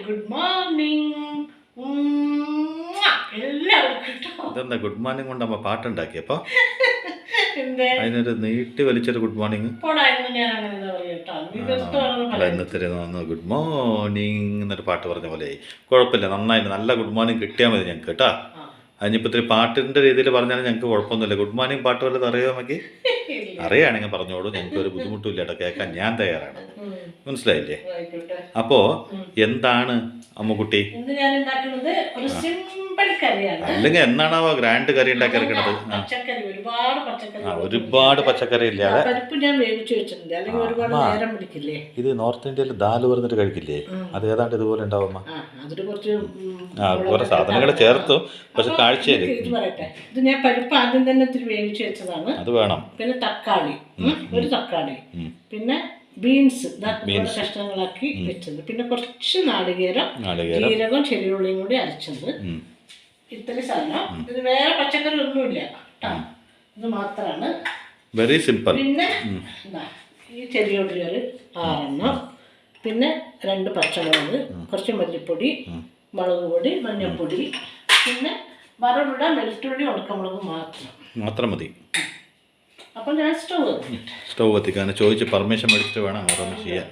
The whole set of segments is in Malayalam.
Good morning. എല്ലാവർക്കും ഇതെന്താ ഗുഡ് മോർണിംഗ് കൊണ്ട് അമ്മ പാട്ടുണ്ടാക്കിയപ്പോ എന്തേ അതിനൊരു നീട്ടി വലിച്ചൊരു ഗുഡ് മോർണിംഗ് പോടായിരുന്നു ഞാൻ അങ്ങനെ അല്ല ഇന്നത്തെ ഗുഡ് മോർണിംഗ് എന്നൊരു പാട്ട് പറഞ്ഞ പോലെ കുഴപ്പമില്ല, നന്നായിട്ട് നല്ല ഗുഡ് മോർണിംഗ് കിട്ടിയാൽ മതി ഞങ്ങൾക്ക് കേട്ടാ. അതിനിപ്പോൾ ഇത്തിരി പാട്ടിൻ്റെ രീതിയിൽ പറഞ്ഞാലും ഞങ്ങൾക്ക് കുഴപ്പമൊന്നുമില്ല. ഗുഡ് മോർണിംഗ് പാട്ട് വല്ലതും അറിയാമോ നമുക്ക്? അറിയുകയാണെങ്കിൽ പറഞ്ഞോളൂ, ഞങ്ങൾക്ക് ഒരു ബുദ്ധിമുട്ടില്ല കേട്ടോ, കേൾക്കാൻ ഞാൻ തയ്യാറാണ്. മനസ്സിലായില്ലേ? അപ്പോൾ എന്താണ് അമ്മുക്കുട്ടി? ഇന്ന് ഞാൻ ഉണ്ടാക്കുന്നത് ഒരു സിമ്പിൾ കറിയാണ്. അല്ലെങ്കിൽ എന്നാണാവോ ഗ്രാൻഡ് കറി ഉണ്ടാക്കി ഇറക്കണത്? പച്ചക്കറി, ഒരുപാട് പച്ചക്കറി, ഒരുപാട് പച്ചക്കറി ഇല്ലാതെ പരിപ്പ് ഞാൻ വേവിച്ച് വെച്ചിട്ടുണ്ട്, അല്ലെങ്കിൽ ഒരുപാട് നേരം പിടിക്കില്ലേ. ഇത് നോർത്ത് ഇന്ത്യയിൽ ദാല് പറഞ്ഞിട്ട് കഴിക്കില്ലേ, അത് ഏതാണ്ട് ഇതുപോലെ ഉണ്ടാവുമ്പോ അതിന് കുറച്ച് കുറെ സാധനങ്ങൾ ചേർത്തു. പക്ഷെ കാഴ്ചയില് ഇത് പറയട്ടെ, ഇത് ഞാൻ പരിപ്പ് ആദ്യം തന്നെ ഇത്തിരി വേവിച്ച് വെച്ചതാണ്. അത് വേണം. പിന്നെ തക്കാളി, ഒരു തക്കാളി, പിന്നെ ബീൻസ് കഷ്ണങ്ങളാക്കി വെച്ചത്, പിന്നെ കുറച്ച് നാളികേരം, ജീരകം, ചെറിയുള്ളിയും കൂടി അരച്ചത്. ഇത്രയും സാധനം. ഇത് വേറെ പച്ചക്കറി ഒന്നുമില്ല, ഇത് മാത്രമാണ്. Very simple. പിന്നെ ഈ ചെറിയുള്ളി ഒരു 6 പിന്നെ 2 പച്ചമുളക്, കുറച്ച് മല്ലിപ്പൊടി, മുളക് പൊടി, മഞ്ഞൾപ്പൊടി, പിന്നെ വറവിടാൻ വെളുത്തുള്ളി, ഉണക്കമുളക് മാത്രം മതി. അപ്പം ഞാൻ സ്റ്റൗ കത്തിക്കാൻ ചോദിച്ച് പെർമിഷൻ മേടിച്ചിട്ട് വേണം ഓരോന്ന് ചെയ്യാൻ.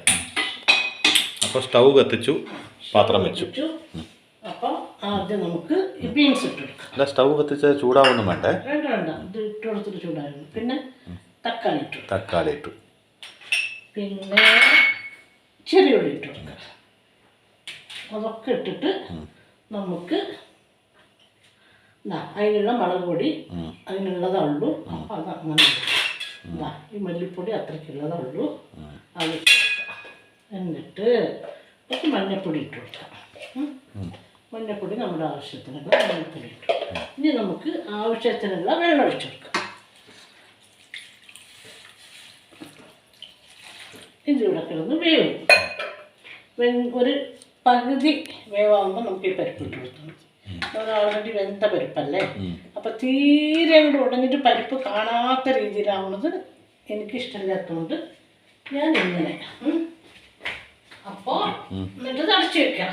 അപ്പോൾ സ്റ്റൗ കത്തിച്ചു, പാത്രം വെച്ചു. അപ്പോൾ ആദ്യം നമുക്ക് ബീൻസ് ഇട്ട് കൊടുക്കാം. അല്ല, സ്റ്റൗ കത്തിച്ച് ചൂടാവൊന്നും വേണ്ടേ? വേണ്ട, ഇത് ഇട്ട് കൊടുത്തിട്ട് ചൂടായിരുന്നു. പിന്നെ തക്കാളി ഇട്ടു, പിന്നെ ചെറിയുള്ളി ഇട്ട് കൊടുക്കാം. അതൊക്കെ ഇട്ടിട്ട് നമുക്ക് അതിനുള്ള മുളക് പൊടി അതിനുള്ളതേ ഉള്ളൂ. അപ്പം അത് അങ്ങനെ ഈ മല്ലിപ്പൊടി അത്രയ്ക്കുള്ളതേ ഉള്ളൂ, അത് എന്നിട്ട് കുറച്ച് മഞ്ഞൾപ്പൊടി ഇട്ട് കൊടുക്കാം. മഞ്ഞൾപ്പൊടി നമ്മുടെ ആവശ്യത്തിനുള്ള മഞ്ഞൾപ്പൊടി ഇട്ടു. ഇനി നമുക്ക് ആവശ്യത്തിനുള്ള വെള്ളം ഒഴിച്ചു കൊടുക്കാം. ഇതിവിടെ കിടന്ന് വേവും. ഒരു പകുതി വേവാകുമ്പോൾ നമുക്ക് ഈ പരിപ്പ് ഇട്ട് കൊടുക്കണം. ഓൾറെഡി വെന്ത പരിപ്പല്ലേ, അപ്പം തീരെ കൂടെ ഉടഞ്ഞിട്ട് പരിപ്പ് കാണാത്ത രീതിയിലാവുന്നത് എനിക്കിഷ്ടമില്ലാത്തതുകൊണ്ട് ഞാൻ ഇങ്ങനെ. അപ്പോൾ എന്നിട്ട് അടച്ചു വെക്കാം.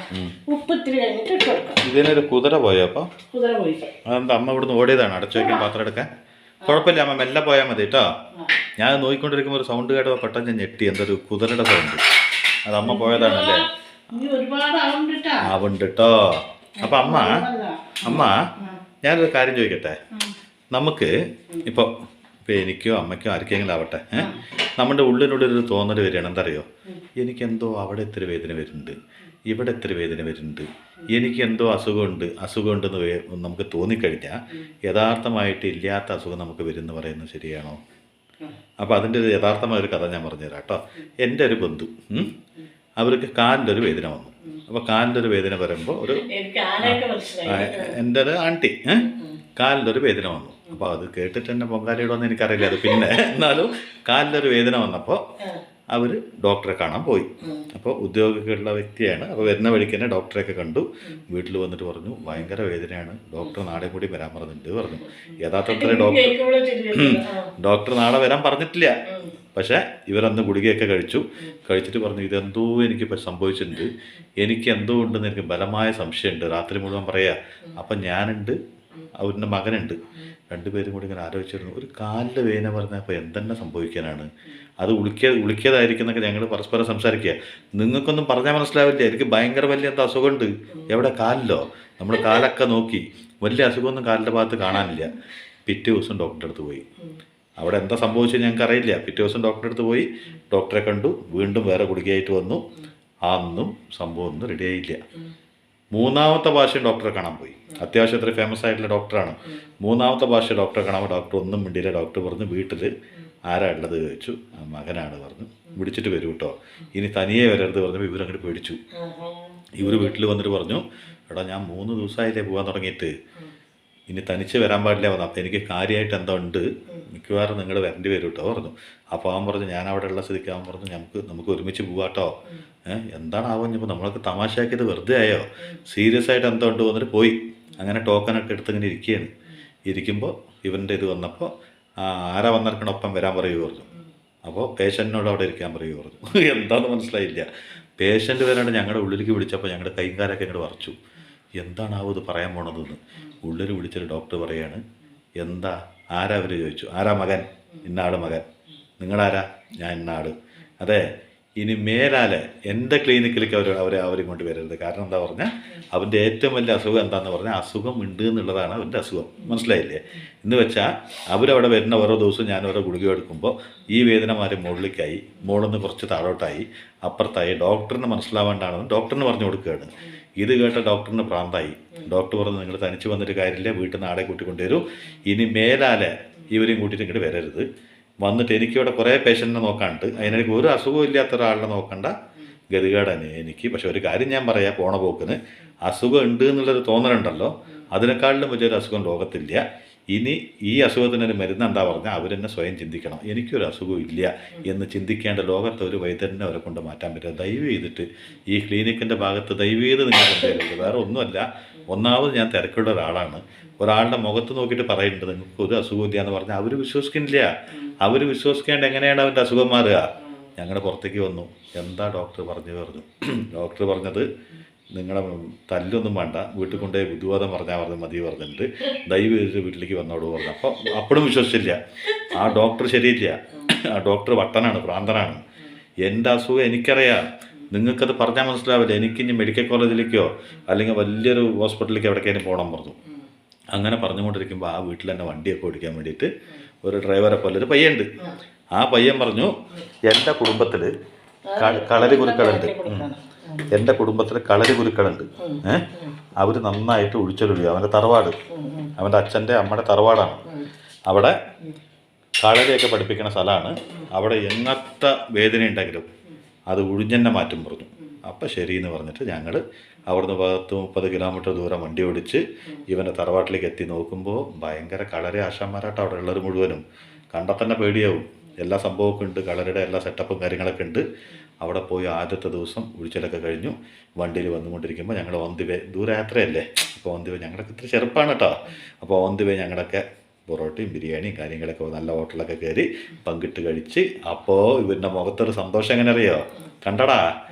ഉപ്പ് ഇത്തിരി കഴിഞ്ഞിട്ട് ഇട്ട് കൊടുക്കാം. ഇതിനൊരു കുതിര പോയോ? അപ്പോൾ കുതിര പോയി. അതെന്താ അമ്മ ഇവിടുന്ന് ഓടിയതാണ് അടച്ചു വെക്കാൻ പാത്രം എടുക്കാൻ? കുഴപ്പമില്ല അമ്മ, മെല്ലെ പോയാൽ മതി കേട്ടോ. ഞാൻ നോക്കിക്കൊണ്ടിരിക്കുമ്പോൾ ഒരു സൗണ്ട് കേട്ടപ്പോൾ പെട്ടെന്ന് ഞാൻ ഞെട്ടി, എന്തൊരു കുതിരയുടെ സൗണ്ട്. അത് അമ്മ പോയതാണല്ലേ? ആവുണ്ട് കേട്ടോ. അപ്പം അമ്മ ഞാനൊരു കാര്യം ചോദിക്കട്ടെ. നമുക്ക് ഇപ്പോൾ എനിക്കോ അമ്മയ്ക്കോ ആർക്കെങ്കിലും ആവട്ടെ, നമ്മുടെ ഉള്ളിനുള്ളിലൊരു തോന്നൽ വരികയാണ്. എന്തറിയോ, എനിക്കെന്തോ അവിടെ ഇത്തിരി വേദന വരുന്നുണ്ട്, ഇവിടെ ഇത്തിരി വേദന വരുന്നുണ്ട്, എനിക്കെന്തോ അസുഖമുണ്ടെന്ന് നമുക്ക് തോന്നിക്കഴിഞ്ഞാൽ യഥാർത്ഥമായിട്ട് ഇല്ലാത്ത അസുഖം നമുക്ക് വരുമെന്ന് പറയുന്നത് ശരിയാണോ? അപ്പോൾ അതിൻ്റെ ഒരു യഥാർത്ഥമായൊരു കഥ ഞാൻ പറഞ്ഞുതരാം കേട്ടോ. എൻ്റെ ഒരു ബന്ധു, അവർക്ക് കാലിലൊരു വേദന വന്നു. അപ്പോൾ കാലിലൊരു വേദന വരുമ്പോൾ എൻ്റെ ഒരു ആൻറ്റി കാലിലൊരു വേദന വന്നു. അപ്പോൾ അത് കേട്ടിട്ട് എന്നെ പൊങ്കാലയിടുമെന്ന് എനിക്കറിയില്ല. അത് പിന്നെ എന്നാലും കാലിലൊരു വേദന വന്നപ്പോൾ അവർ ഡോക്ടറെ കാണാൻ പോയി. അപ്പോൾ ഉദ്യോഗമുള്ള വ്യക്തിയാണ്. അപ്പോൾ വരുന്ന വഴിക്ക് തന്നെ ഡോക്ടറെയൊക്കെ കണ്ടു. വീട്ടിൽ വന്നിട്ട് പറഞ്ഞു ഭയങ്കര വേദനയാണ്, ഡോക്ടർ നാളെ കൂടി വരാൻ പറഞ്ഞിട്ടുണ്ട് പറഞ്ഞു. യഥാർത്ഥത്തിൽ ഡോക്ടർ നാളെ വരാൻ പറഞ്ഞിട്ടില്ല. പക്ഷേ ഇവരന്ന് ഗുളികയൊക്കെ കഴിച്ചിട്ട് പറഞ്ഞു ഇതെന്തോ എനിക്കിപ്പോൾ സംഭവിച്ചിട്ടുണ്ട്, എനിക്ക് എന്തോ ഉണ്ടെന്ന് എനിക്ക് ബലമായ സംശയമുണ്ട്, രാത്രി മുഴുവൻ പറയാ. അപ്പം ഞാനുണ്ട്, അവരുടെ മകനുണ്ട്, രണ്ടുപേരും കൂടി ഇങ്ങനെ ആലോചിച്ചിരുന്നു. ഒരു കാലിൻ്റെ വേദന പറഞ്ഞപ്പോൾ എന്തെന്നെ സംഭവിക്കാനാണ്, അത് ഉളിക്കിയതായിരിക്കും എന്നൊക്കെ ഞങ്ങൾ പരസ്പരം സംസാരിക്കുക. നിങ്ങൾക്കൊന്നും പറഞ്ഞാൽ മനസ്സിലാവില്ല. എനിക്ക് ഭയങ്കര വലിയ എന്താ അസുഖമുണ്ട്. എവിടെ? കാലിലോ? നമ്മൾ കാലൊക്കെ നോക്കി, വലിയ അസുഖമൊന്നും കാലിൻ്റെ ഭാഗത്ത് കാണാനില്ല. പിറ്റേ ദിവസം ഡോക്ടറെ അടുത്ത് പോയി. അവിടെ എന്താ സംഭവിച്ചത് ഞങ്ങൾക്ക് അറിയില്ല. പിറ്റേ ദിവസം ഡോക്ടറെ അടുത്ത് പോയി, ഡോക്ടറെ കണ്ടു, വീണ്ടും വേറെ ഗുളികയായിട്ട് വന്നു. അന്നും സംഭവം ഒന്നും റെഡി ആയില്ല. മൂന്നാമത്തെ പ്രാവശ്യം ഡോക്ടറെ കാണാൻ പോയി. അത്യാവശ്യം അത്ര ഫേമസ് ആയിട്ടുള്ള ഡോക്ടറാണ്. മൂന്നാമത്തെ പ്രാവശ്യം ഡോക്ടറെ കാണാൻ ഡോക്ടർ ഒന്നും മിണ്ടിയില്ല. ഡോക്ടർ പറഞ്ഞു വീട്ടിൽ ആരാ ഉള്ളത് ചോദിച്ചു. മകനാണ് പറഞ്ഞു. വിളിച്ചിട്ട് വരൂ കേട്ടോ, ഇനി തനിയെ വരരുത് പറഞ്ഞപ്പോൾ ഇവരങ്ങോട്ട് പേടിച്ചു. ഇവർ വീട്ടിൽ വന്നിട്ട് പറഞ്ഞു എടാ ഞാൻ 3 ദിവസമായില്ലേ പോകാൻ തുടങ്ങിയിട്ട്, ഇനി തനിച്ച് വരാൻ പാടില്ല വന്നു. അപ്പോൾ എനിക്ക് കാര്യമായിട്ട് എന്തോ ഉണ്ട്, മിക്കവാറും നിങ്ങൾ വരേണ്ടി വരും കേട്ടോ പറഞ്ഞു. അപ്പോൾ അവൻ പറഞ്ഞു ഞാൻ അവിടെ ഉള്ള സ്ഥിതിക്ക് അവൻ പറഞ്ഞു നമുക്ക് ഒരുമിച്ച് പോകാട്ടോ. എന്താണാവും ഇപ്പോൾ നമ്മളൊക്കെ തമാശയാക്കിയത് വെറുതെ ആയോ, സീരിയസ് ആയിട്ട് എന്തോ ഉണ്ട് വന്നിട്ട് പോയി. അങ്ങനെ ടോക്കനൊക്കെ എടുത്ത് ഇങ്ങനെ ഇരിക്കുമ്പോൾ ഇവൻ്റെ ഇത് വന്നപ്പോൾ ആരാ വന്നിരിക്കണം ഒപ്പം വരാൻ പറയുക പറഞ്ഞു. അപ്പോൾ പേഷ്യൻറ്റിനോട് അവിടെ ഇരിക്കാൻ പറയുക പറഞ്ഞു. എന്താണെന്ന് മനസ്സിലായില്ല. പേഷ്യൻ്റ് വരാണ്ട് ഞങ്ങളുടെ ഉള്ളിലേക്ക് വിളിച്ചപ്പോൾ ഞങ്ങളുടെ കൈകാലൊക്കെ ഇങ്ങോട്ട് വറച്ചു. എന്താണാവോ ഇത് പറയാൻ പോണതെന്ന്. ഉള്ളിൽ വിളിച്ചൊരു ഡോക്ടർ പറയാണ്, എന്താ ആരാ അവർ ചോദിച്ചു. ആരാ മകൻ? ഇന്നാള് മകൻ. നിങ്ങളാരാ? ഞാൻ ഇന്നാള്. അതെ, ഇനി മേലാലെ എൻ്റെ ക്ലിനിക്കിലേക്ക് അവരെ കൊണ്ട് വരരുത്. കാരണം എന്താ പറഞ്ഞാൽ അവൻ്റെ ഏറ്റവും വലിയ അസുഖം എന്താണെന്ന് പറഞ്ഞാൽ അസുഖം ഉണ്ട് എന്നുള്ളതാണ് അവൻ്റെ അസുഖം. മനസ്സിലായില്ലേ? എന്ന് വെച്ചാൽ അവരവിടെ വരുന്ന ഓരോ ദിവസവും ഞാൻ ഓരോ ഗുളിക എടുക്കുമ്പോൾ ഈ വേദനമാരെ മുകളിലേക്കായി, മുകളിൽ നിന്ന് കുറച്ച് താഴോട്ടായി, അപ്പുറത്തായി. ഡോക്ടറിന് മനസ്സിലാവേണ്ടാണെന്ന് ഡോക്ടറിന് പറഞ്ഞു കൊടുക്കുകയാണ്. ഇത് കേട്ട ഡോക്ടറിന് പ്രാന്തായി. ഡോക്ടർ പറഞ്ഞു, നിങ്ങൾ തനിച്ച് വന്നൊരു കാര്യമില്ല, വീട്ടിൽ നിന്ന് ആടെ കൂട്ടിക്കൊണ്ടുവരൂ. ഇനി മേലാലെ ഇവരെയും കൂട്ടിയിട്ട് ഇങ്ങോട്ട് വരരുത്. വന്നിട്ട് എനിക്കിവിടെ കുറേ പേഷ്യൻറ്റിനെ നോക്കാണ്ട് അതിനിടയ്ക്ക് ഒരു അസുഖവും ഇല്ലാത്ത ഒരാളിനെ നോക്കണ്ട ഗതികേടാണ് എനിക്ക്. പക്ഷെ ഒരു കാര്യം ഞാൻ പറയാം, പോണ പോക്കിന് അസുഖം ഉണ്ട് എന്നുള്ളൊരു തോന്നലുണ്ടല്ലോ, അതിനേക്കാളിലും വലിയൊരു അസുഖം ലോകത്തില്ല. ഇനി ഈ അസുഖത്തിനൊരു മരുന്ന് എന്താ പറഞ്ഞാൽ അവരെന്നെ സ്വയം ചിന്തിക്കണം, എനിക്കൊരു അസുഖവും ഇല്ല എന്ന് ചിന്തിക്കേണ്ട ലോകത്ത് ഒരു വൈദ്യനെ അവരെ കൊണ്ട് മാറ്റാൻ പറ്റുക. ദയവ് ചെയ്തിട്ട് ഈ ക്ലിനിക്കിൻ്റെ ഭാഗത്ത് ദയവ് ചെയ്ത് നിങ്ങൾ കൊണ്ടുവരരുത്. വേറെ ഒന്നുമല്ല, ഒന്നാമത് ഞാൻ തിരക്കുള്ള ഒരാളാണ്. ഒരാളുടെ മുഖത്ത് നോക്കിയിട്ട് പറയുന്നുണ്ട് നിങ്ങൾക്ക് ഒരു അസുഖമില്ല എന്ന് പറഞ്ഞാൽ അവർ വിശ്വസിക്കുന്നില്ല. അവർ വിശ്വസിക്കേണ്ട എങ്ങനെയാണ് അവൻ്റെ അസുഖം മാറുക? ഞങ്ങൾ പുറത്തേക്ക് വന്നു. എന്താ ഡോക്ടർ പറഞ്ഞു. ഡോക്ടർ പറഞ്ഞത്, നിങ്ങളെ തല്ലൊന്നും വേണ്ട, വീട്ടിൽ കൊണ്ടുപോയി ബുദ്ധിവാദം പറഞ്ഞാൽ മതി പറഞ്ഞിട്ട് ദയവ് ചെയ്തിട്ട് വീട്ടിലേക്ക് വന്നോളൂ പറഞ്ഞു. അപ്പോൾ അപ്പോഴും വിശ്വസിച്ചില്ല. ആ ഡോക്ടർ ശരിയില്ല, ആ ഡോക്ടർ വട്ടനാണ്, ഭ്രാന്തനാണ്. എൻ്റെ അസുഖം എനിക്കറിയാം, നിങ്ങൾക്കത് പറഞ്ഞാൽ മനസ്സിലാവില്ല. എനിക്കിനി മെഡിക്കൽ കോളേജിലേക്കോ അല്ലെങ്കിൽ വലിയൊരു ഹോസ്പിറ്റലിലേക്കോ എവിടേക്കേലും പോകണം പറഞ്ഞു. അങ്ങനെ പറഞ്ഞുകൊണ്ടിരിക്കുമ്പോൾ ആ വീട്ടിൽ തന്നെ വണ്ടിയൊക്കെ ഓടിക്കാൻ വേണ്ടിയിട്ട് ഒരു ഡ്രൈവറെ പോലെ ഒരു പയ്യുണ്ട്. ആ പയ്യൻ പറഞ്ഞു, എൻ്റെ കുടുംബത്തിൽ കളരി കുരുക്കളുണ്ട്, എൻ്റെ കുടുംബത്തിൽ കളരി കുരുക്കളുണ്ട്. അവർ നന്നായിട്ട് ഒഴിച്ചൊഴിയും. അവൻ്റെ തറവാട്, അവൻ്റെ അച്ഛൻ്റെ അമ്മയുടെ തറവാടാണ്. അവിടെ കളരിയൊക്കെ പഠിപ്പിക്കുന്ന സ്ഥലമാണ്. അവിടെ എങ്ങനത്തെ വേദന ഉണ്ടെങ്കിലും അത് ഒഴിഞ്ഞെന്നെ മാറ്റും പറഞ്ഞു. അപ്പം ശരിയെന്ന് പറഞ്ഞിട്ട് ഞങ്ങൾ അവിടുന്ന് 30 കിലോമീറ്റർ ദൂരം വണ്ടി ഓടിച്ച് ഇവൻ്റെ തറവാട്ടിലേക്ക് എത്തി. നോക്കുമ്പോൾ ഭയങ്കര കളരി ആശാന്മാരായിട്ട് അവിടെ ഉള്ളവർ മുഴുവനും. കണ്ടാൽ തന്നെ പേടിയാവും. എല്ലാ സംഭവമൊക്കെ ഉണ്ട്, കളരിയുടെ എല്ലാ സെറ്റപ്പും കാര്യങ്ങളൊക്കെ ഉണ്ട്. അവിടെ പോയി ആദ്യത്തെ ദിവസം ഒഴിച്ചിലൊക്കെ കഴിഞ്ഞു വണ്ടിയിൽ വന്നുകൊണ്ടിരിക്കുമ്പോൾ ഞങ്ങൾ ഓൺ ദി വേ, ദൂരയാത്രയല്ലേ, അപ്പോൾ ഓൺ ദി വേ ഞങ്ങളൊക്കെ ഇത്തിരി ചെറുപ്പമാണ് കേട്ടോ. അപ്പോൾ ഓൺ ദി വേ ഞങ്ങളൊക്കെ പൊറോട്ടയും ബിരിയാണിയും കാര്യങ്ങളൊക്കെ നല്ല ഹോട്ടലൊക്കെ കയറി പങ്കിട്ട് കഴിച്ച്. അപ്പോൾ ഇവരുടെ മുഖത്തൊരു സന്തോഷം എങ്ങനെ അറിയോ? കണ്ടടാ,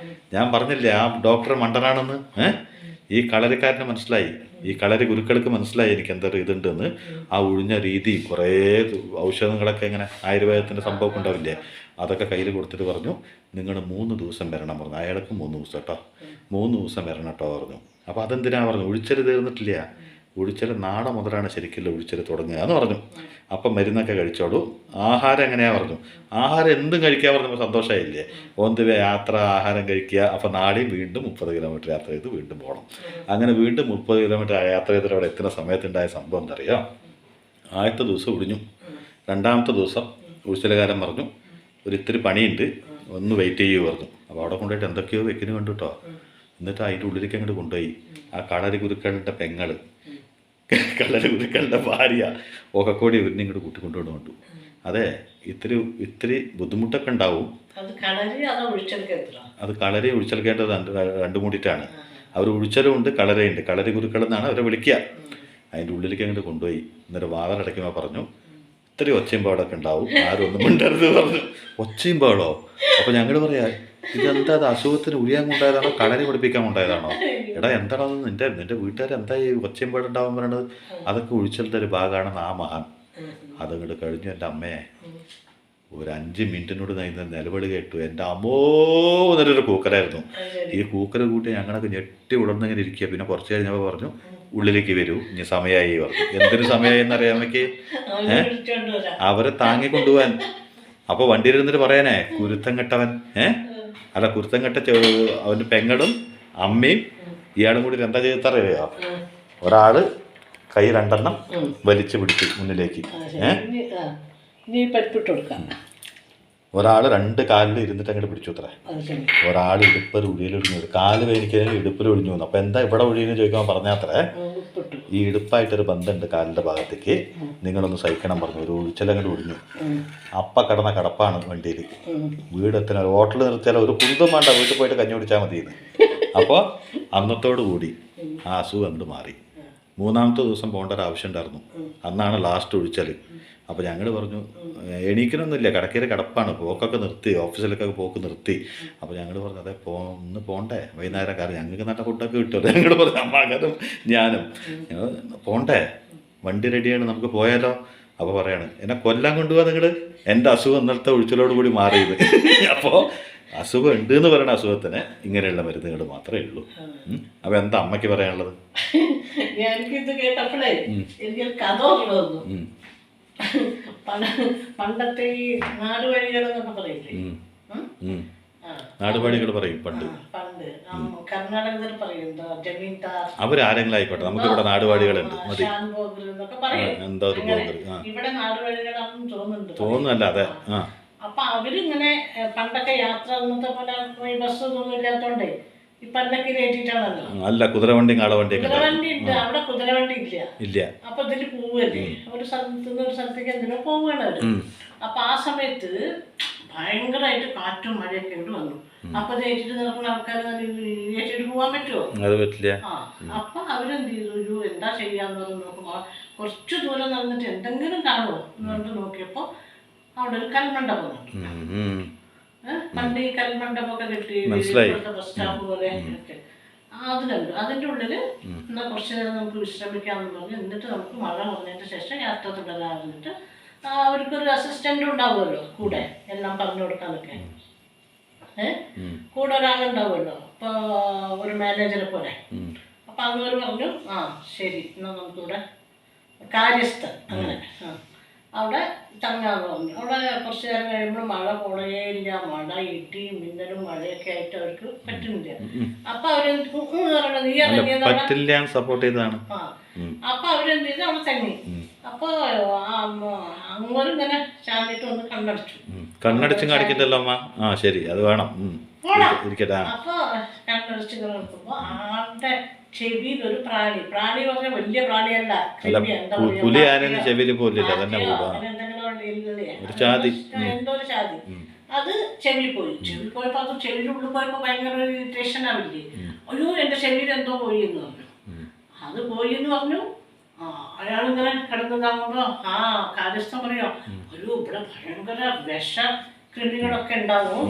ഞാൻ പറഞ്ഞില്ലേ ആ ഡോക്ടർ മണ്ടനാണെന്ന്. ഈ കളരിക്കാരന് മനസ്സിലായി, ഈ കളരി ഗുരുക്കൾക്ക് മനസ്സിലായി എനിക്ക് എന്തൊരു ഇതുണ്ടെന്ന്. ആ ഒഴിഞ്ഞ രീതി, കുറേ ഔഷധങ്ങളൊക്കെ ഇങ്ങനെ ആയുർവേദത്തിൻ്റെ സംഭവമൊക്കെ ഉണ്ടാവില്ലേ, അതൊക്കെ കയ്യിൽ കൊടുത്തിട്ട് പറഞ്ഞു, നിങ്ങൾ 3 ദിവസം വരണം പറഞ്ഞു. അയാൾക്ക് 3 ദിവസം കേട്ടോ, 3 ദിവസം വരണം കേട്ടോ പറഞ്ഞു. അപ്പോൾ അതെന്തിനാ പറഞ്ഞു, ഒഴിച്ചൽ തീർന്നിട്ടില്ല, ഒഴിച്ചൽ നാളെ മുതലാണ് ശരിക്കുള്ള ഒഴിച്ചൽ തുടങ്ങുക എന്ന് പറഞ്ഞു. അപ്പം മരുന്നൊക്കെ കഴിച്ചോളൂ. ആഹാരം എങ്ങനെയാ പറഞ്ഞു, ആഹാരം എന്തും കഴിക്കാൻ പറഞ്ഞപ്പോൾ സന്തോഷമായില്ലേ. ഓന്തുവേ യാത്ര, ആഹാരം കഴിക്കുക. അപ്പം നാളെയും വീണ്ടും 30 കിലോമീറ്റർ യാത്ര ചെയ്ത് വീണ്ടും പോകണം. അങ്ങനെ വീണ്ടും 30 കിലോമീറ്റർ യാത്ര ചെയ്തിട്ട് അവിടെ എത്തുന്ന സമയത്തുണ്ടായ സംഭവം എന്താ അറിയാം? ആദ്യത്തെ ദിവസം ഒഴിഞ്ഞു. രണ്ടാമത്തെ ദിവസം ഒഴിച്ചിലകാരൻ പറഞ്ഞു, ഒരിത്തിരി പണിയുണ്ട്, ഒന്ന് വെയിറ്റ് ചെയ്യുക പറഞ്ഞു. അപ്പോൾ അവിടെ കൊണ്ടുപോയിട്ട് എന്തൊക്കെയോ വെക്കിന് കണ്ടു കേട്ടോ. എന്നിട്ട് അതിൻ്റെ ഉള്ളിലേക്ക് അങ്ങോട്ട് കൊണ്ടുപോയി. ആ കളരി ഗുരുക്കളുടെ പെങ്ങൾ, കളരി ഗുരുക്കളുടെ ഭാര്യ ഒക്കെ കൂടി ഇവരിനെ ഇങ്ങോട്ട് കൂട്ടിക്കൊണ്ടുകൊണ്ട് കൊണ്ടു. അതെ, ഇത്തിരി ബുദ്ധിമുട്ടൊക്കെ ഉണ്ടാവും. അത് കളരി ഒഴിച്ചെടുക്കേണ്ടത് രണ്ടും കൂടിയിട്ടാണ്. അവർ ഒഴിച്ചലുമുണ്ട്, കളരയുണ്ട്. കളരി ഗുരുക്കൾ എന്നാണ് അവരെ വിളിക്കുക. അതിൻ്റെ ഉള്ളിലേക്ക് അങ്ങോട്ട് കൊണ്ടുപോയി. എന്നിട്ട് വാതിലടയ്ക്കുമ്പോൾ പറഞ്ഞു, ഇത്തിരി ഒച്ചയും പാടൊക്കെ ഉണ്ടാവും, ആരും ഒന്നും മിണ്ടരുത് പറഞ്ഞു. ഒച്ചയും പാടോ? അപ്പോൾ ഞങ്ങൾ പറയാ, ഇതെന്താ, അത് അസുഖത്തിന് ഉഴിയാൻ കൊണ്ടായതാണോ കളരി പഠിപ്പിക്കാൻ കൊണ്ടായതാണോ? എടാ എന്താണോ നിൻ്റെ വീട്ടുകാർ എന്താ ഈ ഒച്ചയും പാടുണ്ടാവാൻ പറയണത്? അതൊക്കെ ഒഴിച്ചലത്തെ ഒരു ഭാഗമാണെന്ന് ആ മഹാൻ. അതങ്ങോട്ട് കഴിഞ്ഞു. എൻ്റെ അമ്മയെ ഒരു 5 മിനിറ്റിനോട് നിലവിളി കേട്ടു. എൻ്റെ അമ്മോ എന്നൊരു കൂക്കലായിരുന്നു. ഈ കൂക്കൽ കൂട്ടി ഞങ്ങളൊക്കെ ഞെട്ടി ഉടർന്നിങ്ങനെ ഇരിക്കുക. പിന്നെ കുറച്ച് കഴിഞ്ഞപ്പോൾ പറഞ്ഞു, ഉള്ളിലേക്ക് വരൂ, ഇനി സമയമായി പറഞ്ഞു. എന്തിനു സമയമായി എന്നറിയാൻ വയ്ക്ക് അവരെ താങ്ങിക്കൊണ്ടുപോകാൻ. അപ്പോൾ വണ്ടിയിലിരുന്നിട്ട് പറയാനേ, കുരുത്തം കെട്ടവൻ, അല്ല കുരുത്തം കെട്ട അവൻ്റെ പെങ്ങളും അമ്മയും ഇയാളും കൂടി എന്താ ചെയ്തറിയോ? ഒരാള് കൈ 2 വലിച്ചു പിടിച്ചു മുന്നിലേക്ക്. ഒരാൾ 2 കാലിൽ ഇരുന്നിട്ട് അങ്ങോട്ട് പിടിച്ചു അത്ര. ഒരാൾ ഇടുപ്പിൽ ഒഴിയിലൊഴിഞ്ഞു, കാല് വേനിക്കുന്നതിന് ഇടുപ്പിൽ ഒഴിഞ്ഞു വന്നു. അപ്പോൾ എന്താ ഇവിടെ ഒഴിയെന്ന് ചോദിക്കുമ്പോൾ പറഞ്ഞാത്രേ, ഈ ഇടുപ്പായിട്ടൊരു ബന്ധമുണ്ട് കാലിൻ്റെ ഭാഗത്തേക്ക്, നിങ്ങളൊന്ന് സഹിക്കണം പറഞ്ഞു. ഒരു ഒഴിച്ചലങ്ങോട്ട് ഒഴിഞ്ഞു. അപ്പം കിടന്ന കിടപ്പാണ് വണ്ടിയിൽ. വീടെത്തുന്ന ഒരു ഹോട്ടൽ നിർത്തിയാൽ ഒരു കുന്തം വേണ്ട, വീട്ടിൽ പോയിട്ട് കഞ്ഞി കുടിച്ചാൽ മതിയെന്ന്. അപ്പോൾ അന്നത്തോടു കൂടി ആ അസുഖം അങ്ങോട്ട് മാറി. 3-ാമത്തെ ദിവസം പോകേണ്ട ഒരു ആവശ്യം ഉണ്ടായിരുന്നു. അന്നാണ് ലാസ്റ്റ് ഒഴിച്ചൽ. അപ്പോൾ ഞങ്ങൾ പറഞ്ഞു എണീക്കണമൊന്നുമില്ല, കിടക്കയിൽ കിടപ്പാണ്, പോക്കൊക്കെ നിർത്തി, ഓഫീസിലൊക്കെ പോക്ക് നിർത്തി. അപ്പോൾ ഞങ്ങൾ പറഞ്ഞു അതെ ഒന്ന് പോണ്ടേ വൈകുന്നേരം, കാരണം ഞങ്ങൾക്ക് നല്ല ഫുഡൊക്കെ കിട്ടുമല്ലോ. ഞങ്ങൾ പറഞ്ഞു മകനും ഞാനും പോണ്ടേ, വണ്ടി റെഡിയാണ്, നമുക്ക് പോയാലോ. അപ്പോൾ പറയാണ് എന്നെ കൊല്ലാൻ കൊണ്ടുപോകാൻ നിങ്ങൾ, എൻ്റെ അസുഖം ഇന്നലത്തെ ഒഴിച്ചിലോട് കൂടി മാറിയത്. അപ്പോൾ അസുഖം ഉണ്ട് എന്ന് പറയുന്ന അസുഖത്തിന് ഇങ്ങനെയുള്ള മരുന്നുകൾ മാത്രമേ ഉള്ളൂ. അപ്പോൾ എന്താ അമ്മയ്ക്ക് പറയാനുള്ളത്? എനിക്കിത് കേട്ടപ്പോഴേ എനിക്കൊരു കഥ ഓർമ്മ. പണ്ടത്തെ ഈ നാടുവഴികളെന്നൊക്കെ പറയില്ലേ, നാടുപാടികൾ പറയും പണ്ട് കർണാടകത്തിൽ പറയും ജമീന്ദാർ, അവരാരെങ്കിലും ആയിക്കോട്ടെ, നമുക്ക് ഇവിടെ നാടുപാടികളുണ്ട് മതി. എന്താ ഒരു പോകർ ഇവിടെ നാടുവഴികളാണെന്ന് തോന്നുന്നല്ല. അതെ. അപ്പൊ അവരിങ്ങനെ പണ്ടൊക്കെ യാത്ര അന്നത്തെ പോലെ ഈ ബസ് ഒന്നും ഇല്ലാത്തോണ്ടേ ഈ പല്ലൊക്കെ കയറ്റിട്ടാണല്ലോ. അല്ല, കുതിരവണ്ടിയും കാളവണ്ടിയൊക്കെ. കുതിരവണ്ടി ഉണ്ട്, അവിടെ കുതിരവണ്ടി ഇല്ല. അപ്പൊ ഇതില് പോവല്ലേ, ഒരു സ്ഥലത്ത് നിന്ന് ഒരു സ്ഥലത്തേക്ക് എന്തിനോ പോവുകയാണ് അവര്. അപ്പൊ ആ സമയത്ത് ഭയങ്കരമായിട്ട് കാറ്റും മഴയൊക്കെ ഉണ്ട് വന്നു. അപ്പൊ അത് ഏറ്റിട്ട് നടക്കുന്ന ആൾക്കാർ ഏറ്റിട്ട് പോകാൻ പറ്റുമോ? അത് പറ്റില്ല. അപ്പൊ അവരെന്ത് ചെയ്തു, എന്താ ചെയ്യാന്ന് പറഞ്ഞ് നോക്കുമ്പോ കുറച്ചു ദൂരം നടന്നിട്ട് എന്തെങ്കിലും കാണുമോ എന്ന് പറഞ്ഞിട്ട് നോക്കിയപ്പോ അവിടെ ഒരു കൽമണ്ഡപം ഉണ്ട്. പണ്ട് ഈ കൽമണ്ഡപമൊക്കെ കിട്ടി ബസ് സ്റ്റാമ്പ് പോലെ ഒക്കെ അതിലുണ്ട്. അതിൻ്റെ ഉള്ളില് എന്നാൽ കുറച്ച് നേരം നമുക്ക് വിശ്രമിക്കാമെന്ന് പറഞ്ഞ് എന്നിട്ട് നമുക്ക് മഴ വന്നതിന് ശേഷം യാത്ര തുടരാറുണ്ട്. അവർക്കൊരു അസിസ്റ്റന്റ് ഉണ്ടാവുമല്ലോ കൂടെ, എല്ലാം പറഞ്ഞു കൊടുക്കാനൊക്കെ. കൂടെ ഒരാളുണ്ടാവുമല്ലോ, ഇപ്പൊ ഒരു മാനേജറെ പോലെ. അപ്പൊ അവർ പറഞ്ഞു ശരി എന്നാ നമുക്കിവിടെ കാര്യസ്ഥൻ അങ്ങനെ അവിടെ തങ്ങാന്ന് പറഞ്ഞു. അവിടെ കുറച്ച് നേരം കഴിയുമ്പോൾ മഴ പോണേയില്ല, മഴ ഇടി മിന്നലും മഴയൊക്കെ ആയിട്ട് അവർക്ക് പറ്റുന്നില്ല. അപ്പൊ അവരെന്ത് സപ്പോർട്ട് ചെയ്തതാണ്. അപ്പൊ അവരെന്ത് ചെയ്ത് അവിടെ തങ്ങി. അപ്പൊ അങ്ങോട്ടും ഇങ്ങനെ ചാഞ്ഞിട്ട് ഒന്ന് കണ്ണടിച്ചും കാണിക്കണ്ടല്ലോ അമ്മ. ശരി, അത് വേണം. അപ്പൊ കണ്ണടിച്ച് നോക്കുമ്പോ ആളുടെ ചെവിയിൽ ഒരു പ്രാണി പറഞ്ഞ വലിയ പ്രാണിയല്ല, പുലി ആനേന്ന് ചെവിയിൽ പോലില്ല, എന്തോ ഒരു ചാതി. അത് ചെവി പോയപ്പോ അത് ചെവിയുടെ ഉള്ളിൽ പോയപ്പോ ഭയങ്കര ഇറിറ്റേഷൻ ആവില്ലേ, അയ്യോ എന്റെ ചെവിയിൽ എന്തോ പോയി എന്ന് പറഞ്ഞു. അത് പോയി എന്ന് പറഞ്ഞു. അയാളിങ്ങനെ കിടന്നതാകുമ്പോ കാര്യസ്ഥം പറയോ, അയ്യോ ഇവിടെ ഭയങ്കര വിഷ കൃമികളൊക്കെ ഉണ്ടാവും,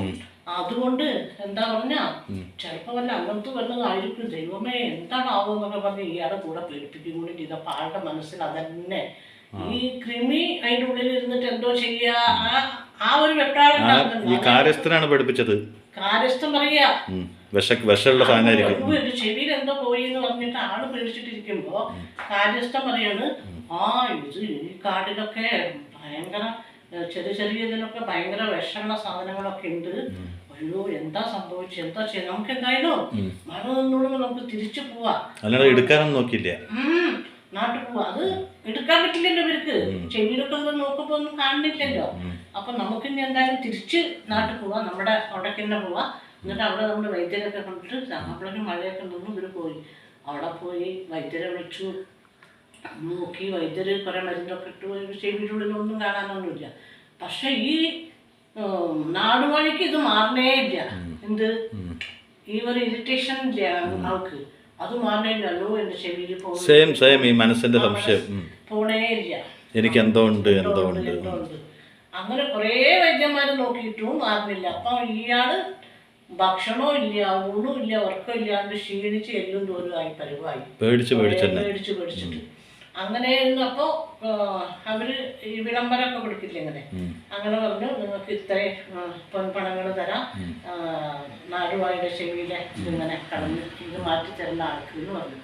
അതുകൊണ്ട് എന്താ പറഞ്ഞാ ചിലപ്പോ വല്ല അങ്ങനത്തെ വല്ലതായിരിക്കും, ദൈവമേ എന്താണാവുന്നൊക്കെ പറഞ്ഞ് ഇയാളുടെ കൂടെ പേടിപ്പിക്കും കൂടി ചെയ്തപ്പോ ആളുടെ മനസ്സിൽ അതന്നെ ഈ കൃമി അതിന്റെ ഉള്ളിൽ ഇരുന്നിട്ട് എന്തോ ചെയ്യാ, ആ ഒരു വെപ്രാളം കാര്യസ്ഥനാണ് പഠിപ്പിച്ചത്. കാര്യസ്ഥം പറയാ ചെവിയിൽ എന്തോ പോയി എന്ന് പറഞ്ഞിട്ട് ആള് പേടിച്ചിട്ടിരിക്കുമ്പോ കാര്യസ്ഥം പറയാണ്, ഇത് ഈ കാടിലൊക്കെ ഭയങ്കര ചെറിയ ഇതിലൊക്കെ ഭയങ്കര വിഷമുള്ള സാധനങ്ങളൊക്കെ ഉണ്ട്, അയ്യോ എന്താ സംഭവിച്ചു, എന്താ ചെയ്യാം, നമുക്ക് എന്തായാലും മഴ നിന്നോട് നമുക്ക് തിരിച്ചു പോവാ, എടുക്കാനൊന്നും നോക്കില്ല, നാട്ടിൽ പോവാ. അത് എടുക്കാൻ പറ്റില്ലല്ലോ ഇവർക്ക്, ചെവിയിലൊക്കെ നോക്കുമ്പോ ഒന്നും കാണുന്നില്ലല്ലോ. അപ്പൊ നമുക്ക് ഇനി എന്തായാലും തിരിച്ച് നാട്ടിൽ പോവാ, നമ്മുടെ അവിടേക്ക് തന്നെ പോവാ. എന്നിട്ട് അവിടെ നമ്മൾ വൈദ്യരൊക്കെ കണ്ടിട്ട് അപ്പോഴേക്കും മഴയൊക്കെ നിന്നു ഇവർ പോയി. അവിടെ പോയി വൈദ്യരെ വിളിച്ചു നോക്കി, വൈദ്യര് കുറെ മരുന്നൊക്കെ ഇട്ടു, ചെവിയുടെ ഉള്ളിലൊന്നും കാണാനൊന്നുമില്ല. പക്ഷെ ഈ നാടുവഴിക്ക് ഇത് മാറണേ ഇല്ല. എന്ത് ഈ ഒരു ഇറിറ്റേഷൻ ആൾക്ക് അത് മാറണേ ഇല്ലല്ലോ, എന്റെ ചെവിയിൽ പോകും ഈ മനസ്സിന്റെ സംശയം പോണേ ഇല്ല, എനിക്ക് എന്തോ ഉണ്ട്. അങ്ങനെ കുറെ വൈദ്യന്മാര് നോക്കിയിട്ടും മാറുന്നില്ല. അപ്പൊ ഇയാള് ഭക്ഷണവും ഇല്ല, ഊണും ഇല്ല, ഉറക്കം ഇല്ലാണ്ട് ക്ഷീണിച്ച് എല്ലും തോലും ആയി പരിവായി, പേടിച്ചിട്ട് അങ്ങനെ ഇരുന്നപ്പോ അവര് ഈ വിളംബരമൊക്കെ കൊടുക്കില്ല ഇങ്ങനെ, അങ്ങനെ പറഞ്ഞു നിങ്ങൾക്ക് ഇത്രയും പൊൻപണങ്ങൾ തരാം, നാടുവായുടെ ചെവിയിലെ ഇതിങ്ങനെ കടന്ന് ഇത് മാറ്റി തരുന്ന ആൾക്ക് എന്ന് പറഞ്ഞു.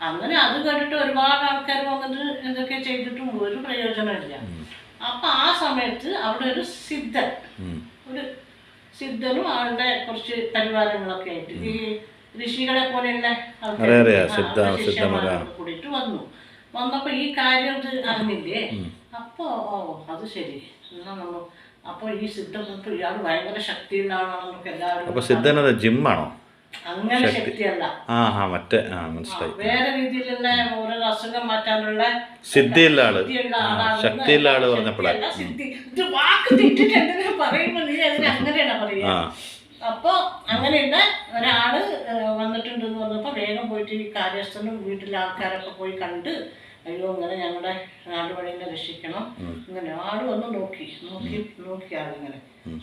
അങ്ങനെ അത് കേട്ടിട്ട് ഒരുപാട് ആൾക്കാർ വന്നിട്ട് എന്തൊക്കെ ചെയ്തിട്ടും ഒരു പ്രയോജനമില്ല. അപ്പൊ ആ സമയത്ത് അവിടെ ഒരു സിദ്ധനും ആളുടെ കുറച്ച് പരിവാരങ്ങളൊക്കെ ആയിട്ട് ഈ ഋഷികളെ പോലെയുള്ള ആൾക്കാർ കൂടിയിട്ട് വന്നപ്പോ ഈ കാര്യം അറിഞ്ഞില്ലേ. അപ്പൊ അത് ശരി എന്നാ നമ്മൾ അപ്പൊ ഈ സിദ്ധൻ ഇയാൾ ഭയങ്കര ശക്തിയുള്ള ആളാണെന്നൊക്കെ എല്ലാവരും. ജിമ്മാണോ? അങ്ങനെ ശക്തിയല്ല, മനസ്സിലായി, വേറെ രീതിയിലുള്ള ഓരോ അസുഖം മാറ്റാനുള്ള സിദ്ധിയുള്ള ആള്, ശക്തിയുള്ള ആള് പറഞ്ഞപ്പോഴാണ് പറയുമ്പോ നീ അതിന് അങ്ങനെയാണ് പറയുക. അപ്പൊ അങ്ങനെയുള്ള ഒരാള് വന്നിട്ടുണ്ടെന്ന് പറഞ്ഞപ്പോ വേഗം പോയിട്ട് ഈ കാര്യസ്ഥനും വീട്ടിലെ ആൾക്കാരൊക്കെ പോയി കണ്ട് അയ്യോ ഇങ്ങനെ ഞങ്ങളുടെ നാടുപടിനെ രക്ഷിക്കണം ഇങ്ങനെ ആട് വന്ന് നോക്കി ആളിങ്ങനെ